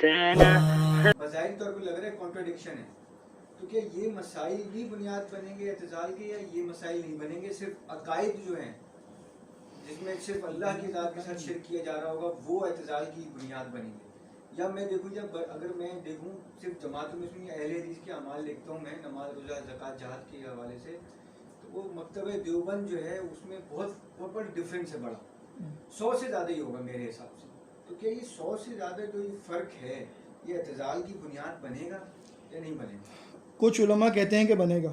बज़ाहिर तौर पर लग रहा है कॉन्ट्रडिक्शन है। तो क्या ये मसाइल भी बुनियाद बनेंगे एतजाल के, या ये मसाइल नहीं बनेंगे? सिर्फ अकायद जो हैं जिसमें सिर्फ अल्लाह की ज़ात के साथ शिर्क किया जा रहा होगा वो एतजाल की बुनियाद बनेंगे? या मैं देखूँ, जब अगर मैं देखूँ सिर्फ जमात में अहले हदीस के अमाल लिखता हूँ मैं, नमाज रोज़ा ज़कात जहाद के हवाले से, तो वो मकतब देवबंद जो है उसमें बहुत बड़ा डिफरेंस है, बड़ा 100 से ज़्यादा ही होगा मेरे हिसाब से। तो क्या ये 100 से ज़्यादा जो ये फ़र्क है ये एतजाल की बुनियाद बनेगा या नहीं बनेगा? कुछ उलमा कहते हैं कि बनेगा,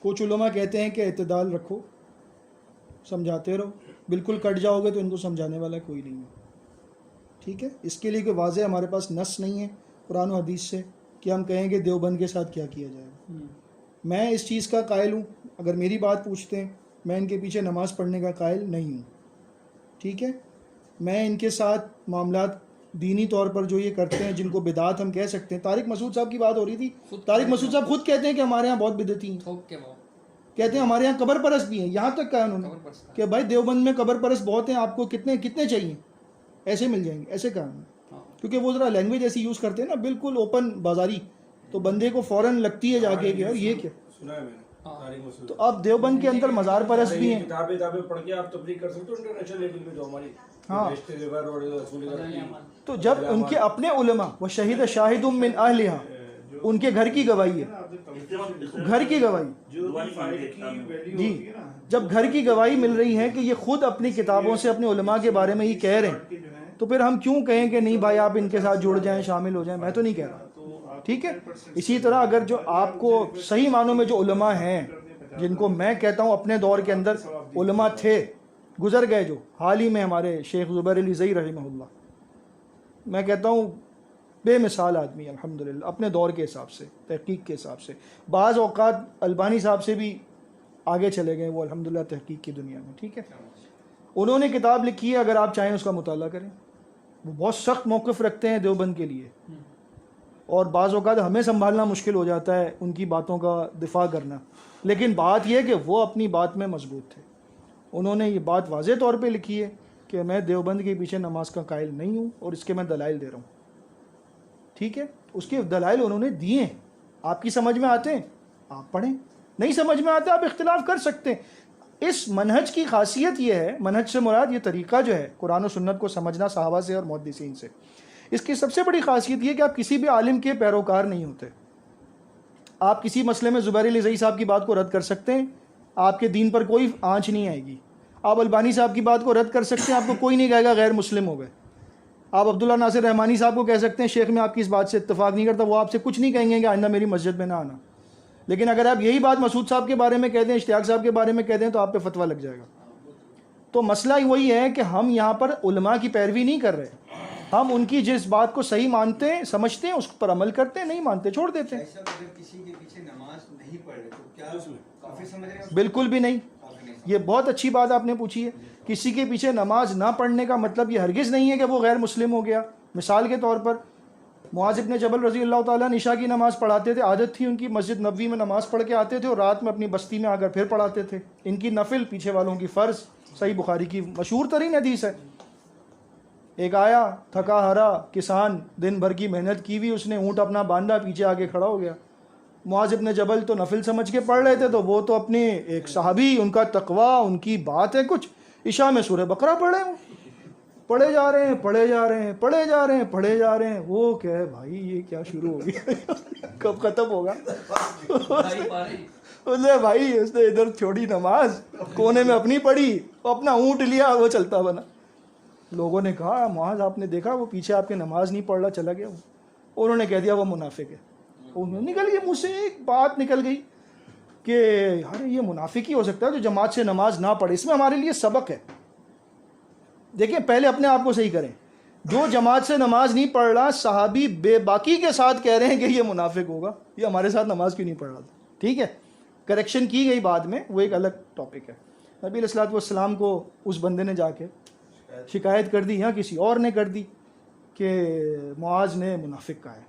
कुछ उलमा कहते हैं कि एतदाल रखो, समझाते रहो, बिल्कुल कट जाओगे तो इनको समझाने वाला कोई नहीं है। ठीक है, इसके लिए कोई वाज़े हमारे पास नस नहीं है कुरान और हदीस से कि हम कहेंगे देवबंद के साथ क्या किया जाएगा। मैं इस चीज़ का कायल हूँ, अगर मेरी बात पूछते हैं मैं इनके पीछे नमाज़ पढ़ने का कायल नहीं हूँ। ठीक है, मैं इनके साथ मामलात दीनी तौर पर जो ये करते हैं जिनको बिदात हम कह सकते हैं, तारिक मसूद साहब की बात हो रही थी, तारिक मसूद साहब खुद कहते हैं कि हमारे यहाँ बहुत बिदती हैं, कहते हैं हमारे यहाँ कब्र परस्त भी हैं। यहाँ तक कहा उन्होंने कि भाई देवबंद में कब्र परस्त बहुत हैं, आपको कितने कितने चाहिए, ऐसे मिल जाएंगे, ऐसे कहा उन्होंने। क्योंकि वो ज़रा लैंग्वेज ऐसी यूज़ करते हैं ना, बिल्कुल ओपन बाजारी, तो बंदे को फ़ौरन लगती है जाके कि यार ये क्या। तो अब देवबंद के अंदर मज़ार परस्त भी हैं। किताबें पढ़ के आप तब्लीग कर सकते हो इंटरनेशनल लेवल पे जो हमारी। हाँ, तो जब उनके अपने उलमा व शहीद शाहिदुम मिन अहलिहा, उनके घर की गवाही है, घर की गवाही जी, जब घर की गवाही मिल रही है कि ये खुद अपनी किताबों से अपने उलमा के बारे में ही कह रहे हैं, तो फिर हम क्यों कहें कि नहीं भाई आप इनके साथ जुड़ जाएं, शामिल हो जाएं? मैं तो नहीं कह रहा। ठीक है, इसी तरह अगर जो आपको सही मानों में जो उलमा हैं, जिनको मैं कहता हूँ अपने दौर के अंदर उलमा थे, गुजर गए, जो हाल ही में हमारे शेख ज़ुबैर अली ज़ई रहमहुल्लाह, मैं कहता हूँ बेमिसाल आदमी अल्हम्दुलिल्लाह, अपने दौर के हिसाब से, तहकीक के हिसाब से, बाज़ औक़ात अलबानी साहब से भी आगे चले गए वो अल्हम्दुलिल्लाह तहकीक की दुनिया में। ठीक है, उन्होंने किताब लिखी है, अगर आप चाहें उसका मुताला करें। वो बहुत सख्त मौक़िफ़ रखते हैं देवबंद के लिए, और बाज़ औक़ात हमें संभालना मुश्किल हो जाता है उनकी बातों का दिफा करना, लेकिन बात यह है कि वो अपनी बात में मजबूत थे। उन्होंने ये बात वाज़े तौर पे लिखी है कि मैं देवबंद के पीछे नमाज का कायल नहीं हूँ, और इसके मैं दलाइल दे रहा हूँ। ठीक है, उसके दलाइल उन्होंने दिए हैं, आपकी समझ में आते हैं आप पढ़ें, नहीं समझ में आते आप इख्तिलाफ कर सकते हैं। इस मनहज की खासियत ये है, मनहज से मुराद ये तरीक़ा जो है कुरान और सुन्नत को समझना सहाबा से और मुहद्दिसीन से, इसकी सबसे बड़ी खासियत ये कि आप किसी भी आलिम के पैरोकार नहीं होते। आप किसी मसले में ज़ुबैर अली ज़ई साहब की बात को रद्द कर सकते हैं, आपके दीन पर कोई आँच नहीं आएगी। आप अलबानी साहब की बात को रद्द कर सकते हैं, आपको कोई नहीं कहेगा गैर मुस्लिम हो गए। आप अब्दुल्ला नासिर रहमानी साहब को कह सकते हैं शेख में आपकी इस बात से इत्तेफाक नहीं करता, वो आपसे कुछ नहीं कहेंगे कि आइंदा मेरी मस्जिद में ना आना। लेकिन अगर आप यही बात मसूद साहब के बारे में कह दें, इश्तियाक साहब के बारे में कह दें, तो आप पे फतवा लग जाएगा। तो मसला ही वही है कि हम यहाँ पर उलमा की पैरवी नहीं कर रहे, हम उनकी जिस बात को सही मानते हैं, समझते हैं, उस पर अमल करते हैं, नहीं मानते छोड़ देते हैं। किसी के पीछे नमाज नहीं पढ़ रहे तो क्या काफी समझ रहे हैं? बिल्कुल भी नहीं। ये बहुत अच्छी बात आपने पूछी है। किसी के पीछे नमाज ना पढ़ने का मतलब ये हरगिज़ नहीं है कि वो गैर मुस्लिम हो गया। मिसाल के तौर पर मुआज़ इब्न जबल रज़ी अल्लाह ताला निशा की नमाज़ पढ़ाते थे, आदत थी उनकी, मस्जिद नबवी में नमाज़ पढ़ के आते थे और रात में अपनी बस्ती में आकर फिर पढ़ाते थे। इनकी नफिल, पीछे वालों की फ़र्ज़, सही बुखारी की मशहूर तरीन हदीस है। एक आया थका हारा किसान, दिन भर की मेहनत की हुई, उसने ऊँट अपना बांधा, पीछे आके खड़ा हो गया। मुआज़ इब्न जबल तो नफिल समझ के पढ़ रहे थे, तो वो तो अपने एक सहाबी, उनका तकवा, उनकी बात है कुछ, इशा में सूरह बकरा पढ़े हैं, पढ़े जा रहे हैं, पढ़े जा रहे हैं, पढ़े जा रहे हैं, पढ़े जा रहे हैं। वो क्या है भाई, ये क्या शुरू हो गया कब ख़त्म होगा? बोले भाई उसने इधर छोड़ी नमाज, कोने में अपनी पढ़ी, अपना ऊँट लिया, वो चलता बना। लोगों ने कहा मुआज़ आपने देखा वो पीछे आपके नमाज नहीं पढ़ रहा, चला गया। उन्होंने कह दिया वो मुनाफिक है। निकल गई मुँह से एक बात निकल गई कि यार ये मुनाफिक ही हो सकता है जो जमात से नमाज ना पढ़े। इसमें हमारे लिए सबक है। देखिए पहले अपने आप को सही करें। जो जमात से नमाज नहीं पढ़ रहा, सहाबी बेबाकी के साथ कह रहे हैं कि ये मुनाफिक होगा, ये हमारे साथ नमाज क्यों नहीं पढ़ रहा था? ठीक है, करेक्शन की गई बाद में, वो एक अलग टॉपिक है। नबी अलैहिस्सलातु वस्सलाम को उस बंदे ने जाके शिकायत कर दी, या किसी और ने कर दी कि मुआज़ ने मुनाफिक कहा है।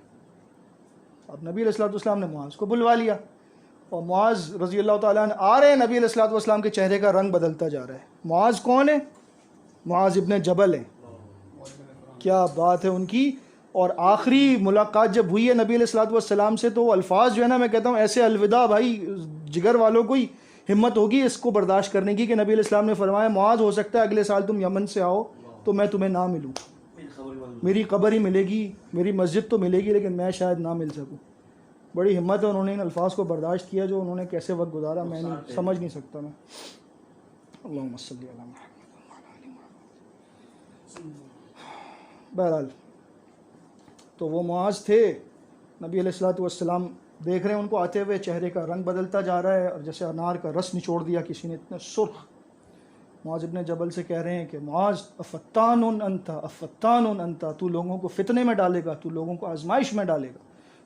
अब नबी अलैहिस्सलातु वस्सलाम ने मुआज़ को बुलवा लिया और मुआज़ रज़ी अल्लाह ताला अन्हु आ रहे हैं, नबी अलैहिस्सलातु वस्सलाम के चेहरे का रंग बदलता जा रहा है। मुआज़ कौन है? मुआज़ इब्न जबल है। क्या बात है उनकी। और आखिरी मुलाकात जब हुई है नबी अलैहिस्सलातु वस्सलाम से, तो अल्फाज जो है ना, मैं कहता हूँ ऐसे अलविदा भाई, जिगर वालों को ही हिम्मत होगी इसको बर्दाश्त करने की कि नबी अलैहिस्सलाम ने फरमाया मुआज़ हो सकता है अगले साल तुम यमन से आओ तो मैं तुम्हें ना मिलूँ, मेरी कब्र ही मिलेगी, मेरी मस्जिद तो मिलेगी लेकिन मैं शायद ना मिल सकूँ। बड़ी हिम्मत है, उन्होंने इन अल्फाज को बर्दाश्त किया जो उन्होंने कैसे वक्त गुजारा मैं नहीं समझ नहीं सकता मैं। अल्लाहुम्मा सल्ली अला मुहम्मद। बहरहाल तो वो मुआज़ थे, नबी अलैहिस्सलातु वस्सलाम देख रहे हैं उनको आते हुए, चेहरे का रंग बदलता जा रहा है और जैसे अनार का रस निचोड़ दिया किसी ने, इतने सुर्ख। मुआज़ इब्न जबल से कह रहे हैं कि मुआज़ अफ़त्तानुन अंता, अफ़त्तानुन अंता, तू लोगों को फितने में डालेगा, तू लोगों को आजमाइश में डालेगा।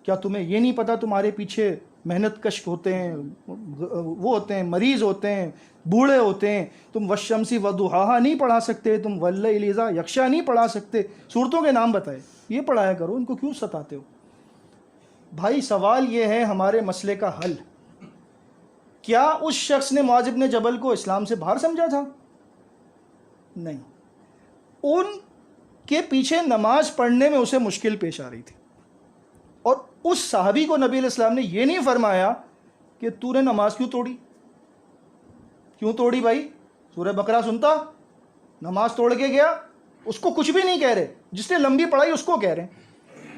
क्या तुम्हें ये नहीं पता तुम्हारे पीछे मेहनत कश होते हैं, वो होते हैं, मरीज़ होते हैं, बूढ़े होते हैं। तुम वशमसी वदुहाहा नहीं पढ़ा सकते, तुम वल्लैल इज़ा यग़शा नहीं पढ़ा सकते। सूरतों के नाम बताए, ये पढ़ाया करो, इनको क्यों सताते हो? भाई सवाल ये है हमारे मसले का हल, क्या उस शख्स ने मुआज़ इब्न जबल को इस्लाम से बाहर समझा था? नहीं, उनके पीछे नमाज पढ़ने में उसे मुश्किल पेश आ रही थी। और उस साहबी को नबी अलैहिस्सलाम ने यह नहीं फरमाया कि तूने नमाज क्यों तोड़ी। क्यों तोड़ी भाई? सूरह बकरा सुनता, नमाज तोड़ के गया, उसको कुछ भी नहीं कह रहे, जिसने लंबी पढ़ाई उसको कह रहे हैं।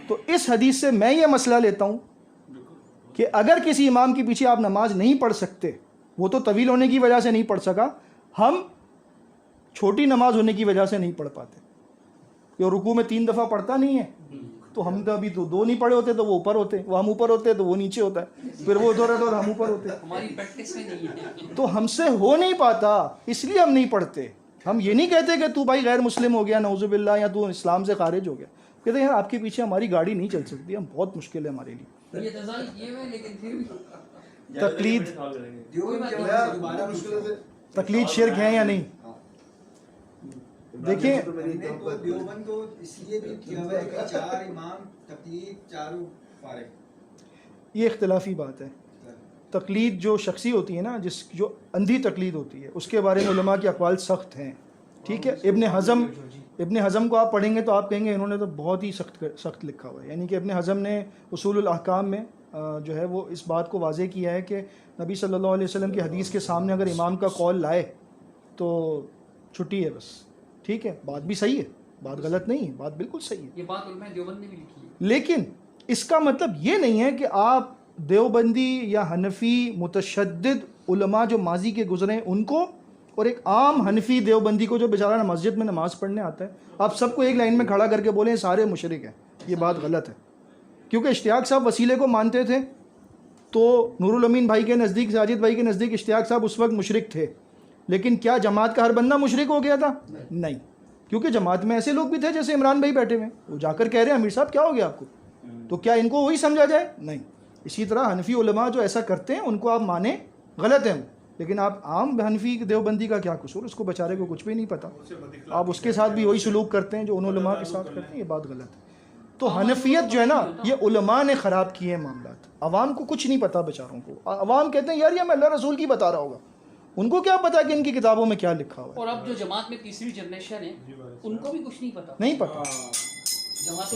तो इस हदीस से मैं ये मसला लेता हूँ कि अगर किसी इमाम के पीछे आप नमाज नहीं पढ़ सकते, वो तो तवील होने की वजह से नहीं पढ़ सका, हम छोटी नमाज होने की वजह से नहीं पढ़ पाते। ये रुकू में 3 दफ़ा पढ़ता नहीं है, तो हम तो अभी तो 2 नहीं पढ़े होते तो वो ऊपर होते, वो हम ऊपर होते तो वो नीचे होता है, फिर वो उधर होता तो हम ऊपर होते। हमारी प्रैक्टिस में नहीं है, तो हमसे हो नहीं पाता, इसलिए हम नहीं पढ़ते। हम ये नहीं कहते कि तू भाई गैर मुस्लिम हो गया नौजुबिल्लाह, या तू इस्लाम से खारिज हो गया। कहते हैं यार आपके पीछे हमारी गाड़ी नहीं चल सकती, हम बहुत मुश्किल है हमारे लिए। ये तज़ाल किए हुए लेकिन फिर भी तकलीद, तकलीद शिर्क है या नहीं? देखिए देवबंद को इसलिए भी किया हुआ है कि 4 इमाम तकलीद, चारों फारिग। ये इख्तिलाफी बात है। तकलीद जो शख्सी होती है ना, जो अंधी तकलीद होती है, उसके बारे में उलमा के अक़वाल सख्त हैं। ठीक है, इब्न हज़म को आप पढ़ेंगे तो आप कहेंगे इन्होंने तो बहुत ही सख्त लिखा हुआ है। यानी कि इब्न हज़म ने उसूलुल अहकाम में जो है वो इस बात को वाज़े किया है कि नबी सल्लल्लाहु अलैहि वसल्लम की हदीस के सामने अगर इमाम का कौल लाए तो छुट्टी है बस। ठीक है, बात भी सही है, बात गलत नहीं है, बात बिल्कुल सही है। ये बात उलमा देवबंद ने भी लिखी है। लेकिन इसका मतलब ये नहीं है कि आप देवबंदी या हनफी मुतशद्दिद उलमा जो माजी के गुजरे हैं उनको, और एक आम हनफी देवबंदी को जो बेचारा मस्जिद में नमाज़ पढ़ने आता है, आप सबको एक लाइन में खड़ा करके बोलें सारे मुशरिक हैं, ये बात गलत है। क्योंकि इश्तियाक साहब वसीले को मानते थे, तो नूरुल अमीन भाई के नज़दीक, साजिद भाई के नज़दीक इश्तियाक साहब उस वक्त मुशरिक थे। लेकिन क्या जमात का हर बंदा मुशरिक हो गया था? नहीं, क्योंकि जमात में ऐसे लोग भी थे जैसे इमरान भाई बैठे हुए, वो जाकर कह रहे हैं अमीर साहब क्या हो गया आपको, तो क्या इनको वही समझा जाए? नहीं। इसी तरह हनफी उलमा जो ऐसा करते हैं उनको आप माने, गलत है, लेकिन आप आम हनफी देवबंदी का क्या कसूर, उसको बेचारे को कुछ भी नहीं पता, आप उसके साथ भी वही सलूक करते हैं जो उन उलमा के साथ करते हैं, ये बात गलत है। तो हनफियत जो है ना, ये उलमा ने ख़राब किए हैं मामलात, अवाम को कुछ नहीं पता बेचारों को। अवाम कहते हैं यार ये मैं अल्लाह रसूल की बता रहा होगा, उनको क्या पता कि इनकी किताबों में क्या लिखा हुआ है। और अब जो जमात में तीसरी जनरेशन है उनको भी कुछ नहीं पता, नहीं पता। जमात